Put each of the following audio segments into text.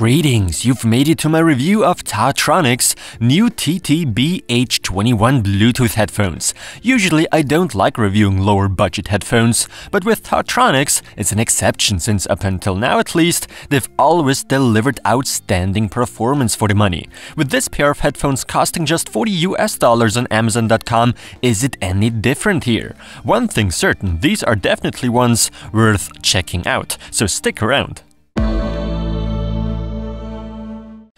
Greetings, you've made it to my review of TaoTronics new TT-BH21 Bluetooth headphones. Usually I don't like reviewing lower budget headphones, but with TaoTronics it's an exception since up until now at least, they've always delivered outstanding performance for the money. With this pair of headphones costing just $40 on Amazon.com, is it any different here? One thing certain, these are definitely ones worth checking out, so stick around.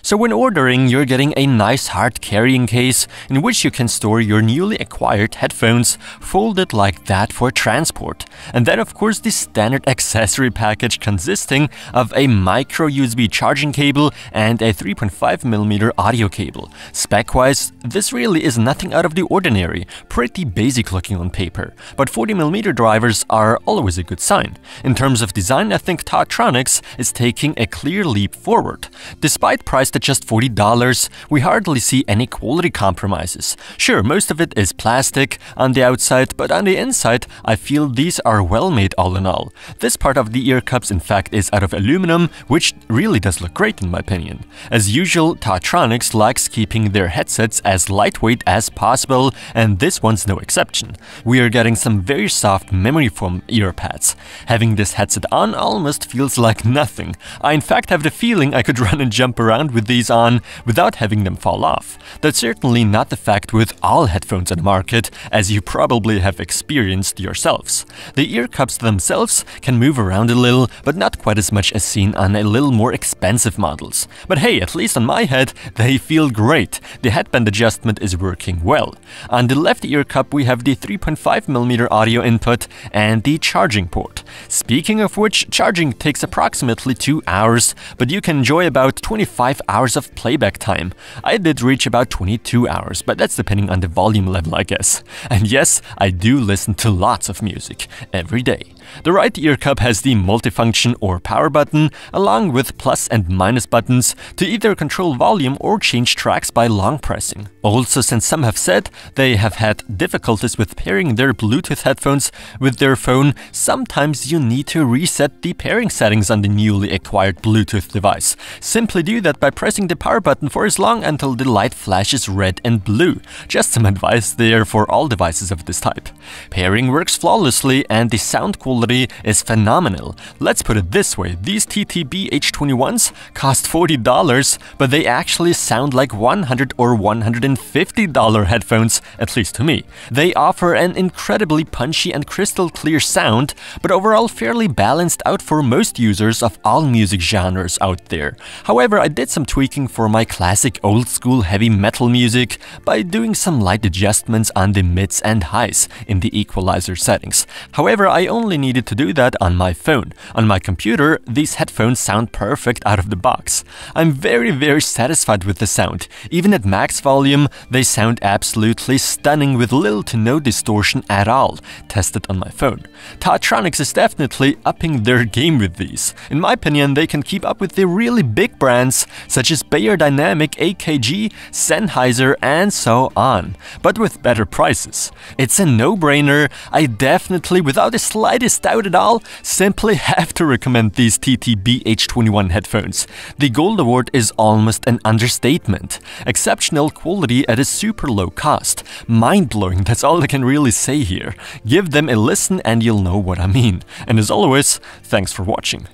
So when ordering, you're getting a nice hard carrying case in which you can store your newly acquired headphones folded like that for transport. And then of course the standard accessory package consisting of a micro USB charging cable and a 3.5mm audio cable. Spec-wise, this really is nothing out of the ordinary, pretty basic looking on paper. But 40mm drivers are always a good sign. In terms of design, I think TaoTronics is taking a clear leap forward. Despite price at just $40, we hardly see any quality compromises. Sure, most of it is plastic on the outside, but on the inside, I feel these are well made all in all. This part of the ear cups in fact is out of aluminum, which really does look great in my opinion. As usual, TaoTronics likes keeping their headsets as lightweight as possible, and this one's no exception. We are getting some very soft memory foam ear pads. Having this headset on almost feels like nothing. I in fact have the feeling I could run and jump around with these on without having them fall off. That's certainly not the fact with all headphones on the market, as you probably have experienced yourselves. The ear cups themselves can move around a little, but not quite as much as seen on a little more expensive models. But hey, at least on my head, they feel great. The headband adjustment is working well. On the left ear cup we have the 3.5mm audio input and the charging port. Speaking of which, charging takes approximately 2 hours, but you can enjoy about 25 hours of playback time. I did reach about 22 hours, but that's depending on the volume level, I guess. And yes, I do listen to lots of music every day. The right ear cup has the multifunction or power button, along with plus and minus buttons to either control volume or change tracks by long pressing. Also, since some have said they have had difficulties with pairing their Bluetooth headphones with their phone, sometimes you need to reset the pairing settings on the newly acquired Bluetooth device. Simply do that by pressing the power button for as long until the light flashes red and blue. Just some advice there for all devices of this type. Pairing works flawlessly and the sound quality is phenomenal. Let's put it this way, these TT-BH21s cost $40, but they actually sound like $100 or $150 headphones, at least to me. They offer an incredibly punchy and crystal clear sound, but overall fairly balanced out for most users of all music genres out there. However, I did some tweaking for my classic old school heavy metal music by doing some light adjustments on the mids and highs in the equalizer settings. However, I only needed to do that on my phone. On my computer, these headphones sound perfect out of the box. I'm very satisfied with the sound. Even at max volume, they sound absolutely stunning with little to no distortion at all, tested on my phone. TaoTronics is definitely upping their game with these. In my opinion, they can keep up with the really big brands such as Beyerdynamic, AKG, Sennheiser, and so on, but with better prices. It's a no-brainer. I definitely, without the slightest doubt at all, simply have to recommend these TT-BH21 headphones. The Gold Award is almost an understatement. Exceptional quality at a super low cost. Mind-blowing, that's all I can really say here. Give them a listen and you'll know what I mean. And as always, thanks for watching.